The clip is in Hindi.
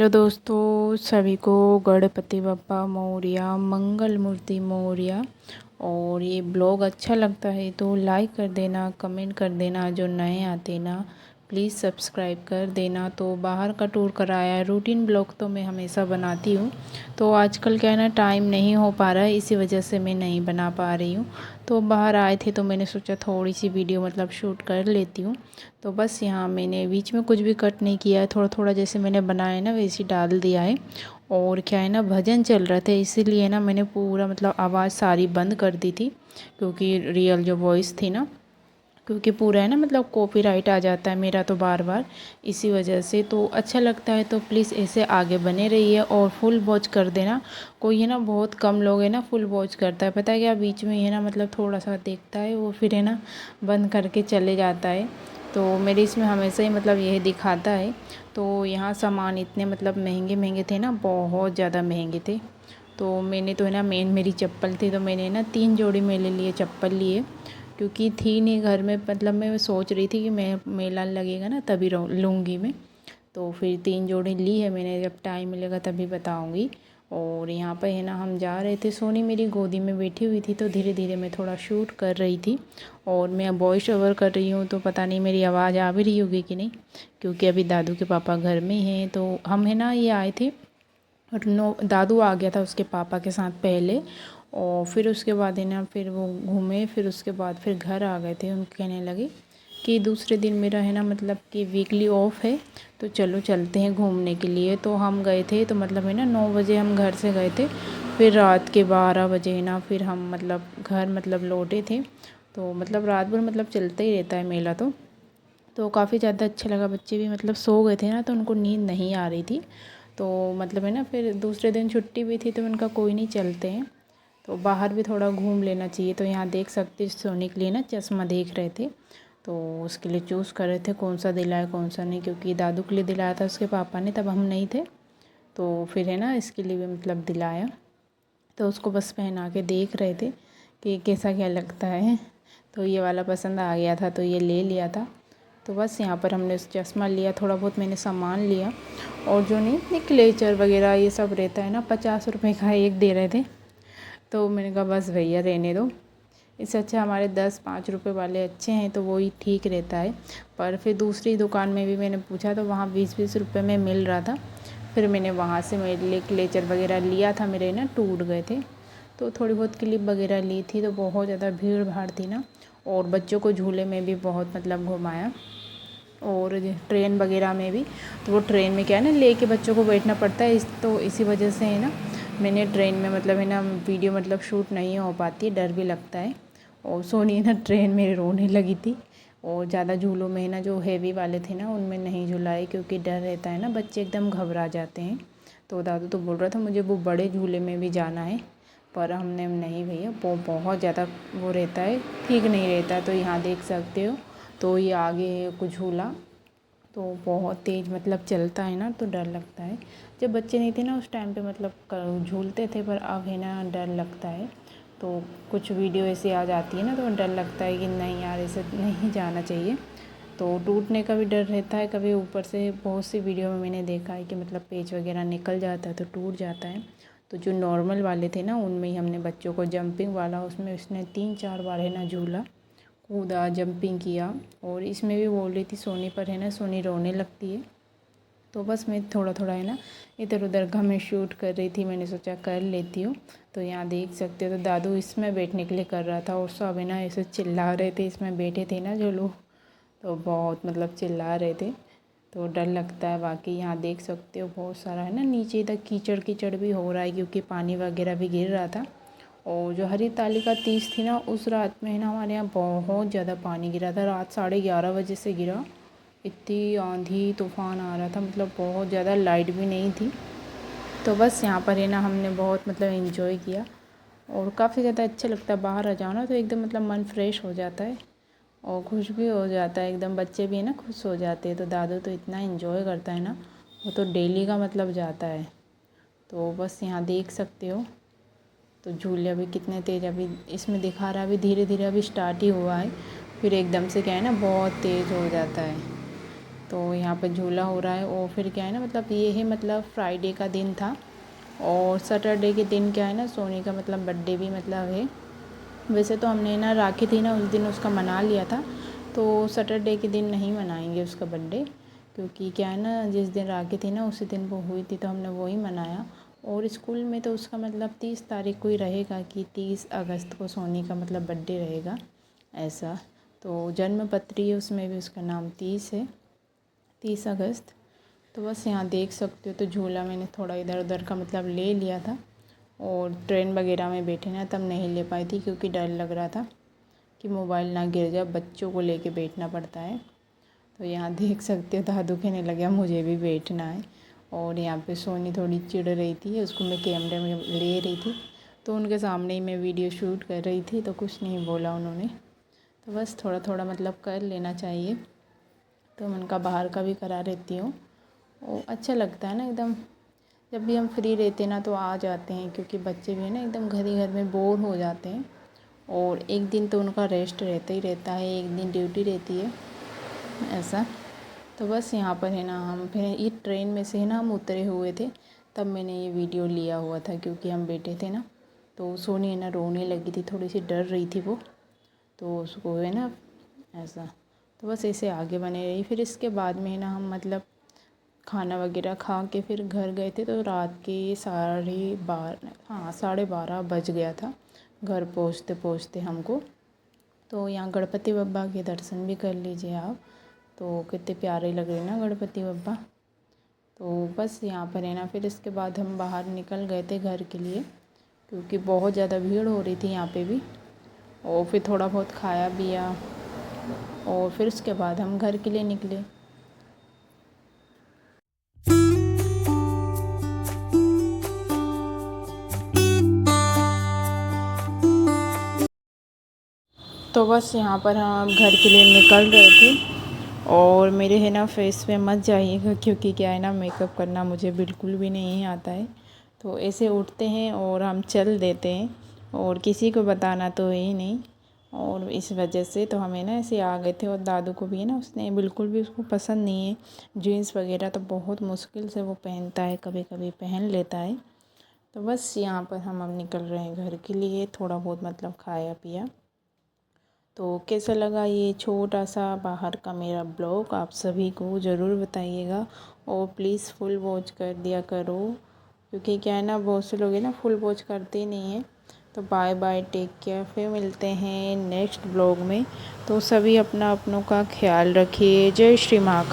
हेलो दोस्तों, सभी को गणपति बप्पा मोरया, मंगल मूर्ति मोरया। और ये ब्लॉग अच्छा लगता है तो लाइक कर देना, कमेंट कर देना। जो नए आते ना प्लीज़ सब्सक्राइब कर देना। तो बाहर का टूर कराया है। रूटीन ब्लॉग तो मैं हमेशा बनाती हूँ, तो आजकल क्या है ना, टाइम नहीं हो पा रहा है, इसी वजह से मैं नहीं बना पा रही हूँ। तो बाहर आए थे तो मैंने सोचा थोड़ी सी वीडियो मतलब शूट कर लेती हूँ। तो बस यहाँ मैंने बीच में कुछ भी कट नहीं किया है, थोड़ा थोड़ा जैसे मैंने बनाया ना वैसे डाल दिया है। और क्या है ना, भजन चल रहे थे इसीलिए ना मैंने पूरा मतलब आवाज़ सारी बंद कर दी थी, क्योंकि रियल जो वॉइस थी ना, क्योंकि पूरा है ना मतलब कॉपीराइट आ जाता है मेरा तो बार बार, इसी वजह से। तो अच्छा लगता है तो प्लीज़ ऐसे आगे बने रहिए और फुल वॉच कर देना। कोई है ना, बहुत कम लोग है ना फुल वॉच करता है, पता है क्या, बीच में है ना मतलब थोड़ा सा देखता है वो, फिर है ना बंद करके चले जाता है। तो मेरे इसमें हमेशा ही मतलब यही दिखाता है। तो यहाँ सामान इतने मतलब महंगे महंगे थे ना, बहुत ज़्यादा महंगे थे। तो मैंने तो है ना, मेरी चप्पल थी तो मैंने ना 3 जोड़ी मेले लिए चप्पल लिए, क्योंकि थी नहीं घर में। मतलब मैं सोच रही थी कि मैं मेला लगेगा ना तभी लूँगी मैं। तो फिर 3 जोड़ी ली है मैंने, जब टाइम मिलेगा तभी बताऊँगी। और यहाँ पे है ना हम जा रहे थे, सोनी मेरी गोदी में बैठी हुई थी, तो धीरे धीरे मैं थोड़ा शूट कर रही थी। और मैं वॉइस ओवर कर रही हूँ, तो पता नहीं मेरी आवाज़ आ भी रही होगी कि नहीं, क्योंकि अभी दादू के पापा घर में हैं। तो हम है ना ये आए थे, और नो दादू आ गया था उसके पापा के साथ पहले। और फिर उसके बाद है ना, फिर वो घूमे, फिर उसके बाद फिर घर आ गए थे। उनको कहने लगे कि दूसरे दिन मेरा है ना मतलब कि वीकली ऑफ है, तो चलो चलते हैं घूमने के लिए। तो हम गए थे, तो मतलब है ना 9 बजे हम घर से गए थे, फिर रात के 12 बजे है ना फिर हम मतलब घर मतलब लौटे थे। तो मतलब रात भर मतलब चलता ही रहता है मेला। तो काफ़ी ज़्यादा अच्छा लगा। बच्चे भी मतलब सो गए थे ना, तो उनको नींद नहीं आ रही थी। तो मतलब है ना फिर दूसरे दिन छुट्टी भी थी, तो उनका कोई नहीं, चलते हैं। तो बाहर भी थोड़ा घूम लेना चाहिए। तो यहाँ देख सकते, सोने के लिए ना चश्मा देख रहे थे, तो उसके लिए चूज़ कर रहे थे कौन सा दिलाए कौन सा नहीं, क्योंकि दादू के लिए दिलाया था उसके पापा ने, तब हम नहीं थे। तो फिर है ना इसके लिए भी मतलब दिलाया। तो उसको बस पहना के देख रहे थे कि कैसा क्या लगता है। तो ये वाला पसंद आ गया था तो ये ले लिया था। तो बस यहाँ पर हमने चश्मा लिया, थोड़ा बहुत मैंने सामान लिया। और जो नहीं इतने क्लेचर वगैरह ये सब रहता है ना, 50 रुपये का एक दे रहे थे। तो मैंने कहा बस भैया रहने दो, इससे अच्छा हमारे 10-5 रुपये वाले अच्छे हैं, तो वही ठीक रहता है। पर फिर दूसरी दुकान में भी मैंने पूछा, तो वहाँ 20-20 रुपये में मिल रहा था। फिर मैंने वहाँ से मेरे लिए क्लेचर वगैरह लिया था, मेरे ना टूट गए थे। तो थोड़ी बहुत क्लिप वगैरह ली थी। तो बहुत ज़्यादा भीड़ भाड़ थी ना, और बच्चों को झूले में भी बहुत मतलब घुमाया, और ट्रेन वगैरह में भी। तो वो ट्रेन में क्या है ना, लेके बच्चों को बैठना पड़ता है, तो इसी वजह से है ना मैंने ट्रेन में मतलब है ना वीडियो मतलब शूट नहीं हो पाती, डर भी लगता है। और सोनी ना ट्रेन में रोने लगी थी। और ज़्यादा झूलों में ना जो हैवी वाले थे ना उनमें नहीं झुलाए, क्योंकि डर रहता है ना, बच्चे एकदम घबरा जाते हैं। तो दादू तो बोल रहा था मुझे वो बड़े झूले में भी जाना है, पर हमने नहीं भैया, वो बहुत ज़्यादा वो रहता है, ठीक नहीं रहता है। तो यहाँ देख सकते हो, तो ये आगे है कुछ झूला, तो बहुत तेज़ मतलब चलता है ना, तो डर लगता है। जब बच्चे नहीं थे ना उस टाइम पे मतलब झूलते थे, पर अब है ना डर लगता है। तो कुछ वीडियो ऐसी आ जाती है ना, तो डर लगता है कि नहीं यार ऐसे नहीं जाना चाहिए। तो टूटने का भी डर रहता है, कभी ऊपर से बहुत सी वीडियो में मैंने देखा है कि मतलब पेच वगैरह निकल जाता है तो टूट जाता है। तो जो नॉर्मल वाले थे ना उनमें ही हमने बच्चों को, जंपिंग वाला उसमें उसने 3-4 बार है ना झूला, कूदा, जंपिंग किया। और इसमें भी बोल रही थी सोनी, पर है ना सोनी रोने लगती है। तो बस मैं थोड़ा थोड़ा है ना इधर उधर का मैं शूट कर रही थी, मैंने सोचा कर लेती हूँ। तो यहाँ देख सकते हो, तो दादू इसमें बैठने के लिए कर रहा था, और सब है ना ऐसे चिल्ला रहे थे, इसमें बैठे थे ना जो लोग, तो बहुत मतलब चिल्ला रहे थे। तो डर लगता है। बाकी यहाँ देख सकते हो बहुत सारा है ना, नीचे तक कीचड़ कीचड़ भी हो रहा है, क्योंकि पानी वगैरह भी गिर रहा था। और जो हरितालिका तीज थी ना, उस रात में है ना हमारे यहाँ बहुत ज़्यादा पानी गिरा था, रात 11:30 बजे से गिरा। इतनी आंधी तूफ़ान आ रहा था, मतलब बहुत ज़्यादा, लाइट भी नहीं थी। तो बस यहाँ पर है ना हमने बहुत मतलब एंजॉय किया, और काफ़ी ज़्यादा अच्छा लगता है। बाहर आ जाओ ना तो एकदम मतलब मन फ्रेश हो जाता है, और खुश भी हो जाता है एकदम, बच्चे भी है ना खुश हो जाते हैं। तो दादू तो इतना एंजॉय करता है ना, वो तो डेली का मतलब जाता है। तो बस यहाँ देख सकते हो, तो झूले अभी कितने तेज़ अभी इसमें दिखा रहा है, अभी धीरे धीरे अभी स्टार्ट ही हुआ है, फिर एकदम से क्या है ना बहुत तेज़ हो जाता है। तो यहाँ पे झूला हो रहा है। और फिर क्या है ना, मतलब ये है, मतलब फ्राइडे का दिन था और सैटरडे के दिन क्या है ना, सोनी का मतलब बर्थडे भी मतलब है। वैसे तो हमने ना राखी थी ना उस दिन उसका मना लिया था, तो सैटरडे के दिन नहीं मनाएंगे उसका बर्थडे, क्योंकि क्या है ना, जिस दिन राखी थी ना उसी दिन वो हुई थी, तो हमने वही मनाया। और स्कूल में तो उसका मतलब 30 तारीख को ही रहेगा कि 30 अगस्त को सोनी का मतलब बर्थडे रहेगा ऐसा। तो जन्मपत्री है उसमें भी उसका नाम 30 है, 30 अगस्त। तो बस यहाँ देख सकते हो, तो झूला मैंने थोड़ा इधर उधर का मतलब ले लिया था। और ट्रेन वगैरह में बैठे ना तब नहीं ले पाई थी, क्योंकि डर लग रहा था कि मोबाइल ना गिर जाए, बच्चों को लेके बैठना पड़ता है। तो यहाँ देख सकते हो दादू कहने लगा मुझे भी बैठना है। और यहाँ पे सोनी थोड़ी चिढ़ रही थी, उसको मैं कैमरे में ले रही थी, तो उनके सामने ही मैं वीडियो शूट कर रही थी, तो कुछ नहीं बोला उन्होंने। तो बस थोड़ा थोड़ा मतलब कर लेना चाहिए। तो मैं उनका बाहर का भी करा रहती हूँ, वो अच्छा लगता है ना एकदम। जब भी हम फ्री रहते हैं ना तो आ जाते हैं, क्योंकि बच्चे भी है ना एकदम घर ही घर में बोर हो जाते हैं। और एक दिन तो उनका रेस्ट रहता ही रहता है, एक दिन ड्यूटी रहती है ऐसा। तो बस यहाँ पर है ना, हम फिर ये ट्रेन में से है ना हम उतरे हुए थे, तब मैंने ये वीडियो लिया हुआ था, क्योंकि हम बैठे थे ना। तो सोनी है ना रोने लगी थी, थोड़ी सी डर रही थी वो, तो उसको है ना ऐसा। तो बस ऐसे आगे बने रही। फिर इसके बाद में है ना हम मतलब खाना वगैरह खा के फिर घर गए थे, तो रात के 12:30, हाँ 12:30 बज गया था घर पहुँचते पहुँचते हमको। तो यहाँ गणपति बप्पा के दर्शन भी कर लीजिए आप, तो कितने प्यारे लग रहे हैं ना गणपति बप्पा। तो बस यहाँ पर है ना, फिर इसके बाद हम बाहर निकल गए थे घर के लिए, क्योंकि बहुत ज़्यादा भीड़ हो रही थी यहाँ पे भी। और फिर थोड़ा बहुत खाया पिया और फिर उसके बाद हम घर के लिए निकले। तो बस यहाँ पर हम घर के लिए निकल रहे थे। और मेरे है ना फेस पे मत जाइएगा, क्योंकि क्या है ना मेकअप करना मुझे बिल्कुल भी नहीं आता है। तो ऐसे उठते हैं और हम चल देते हैं, और किसी को बताना तो है ही नहीं। और इस वजह से तो हमें ना ऐसे आ गए थे। और दादू को भी है ना, उसने बिल्कुल भी उसको पसंद नहीं है जीन्स वगैरह, तो बहुत मुश्किल से वो पहनता है, कभी कभी पहन लेता है। तो बस यहाँ पर हम अब निकल रहे हैं घर के लिए, थोड़ा बहुत मतलब खाया पिया। तो कैसा लगा ये छोटा सा बाहर का मेरा ब्लॉग, आप सभी को ज़रूर बताइएगा। और प्लीज़ फुल वॉच कर दिया करो, क्योंकि क्या है ना बहुत से लोग हैं ना फुल वॉच करते ही नहीं हैं। तो बाय बाय, टेक केयर, फिर मिलते हैं नेक्स्ट ब्लॉग में। तो सभी अपना अपनों का ख्याल रखिए। जय श्री महाकाल।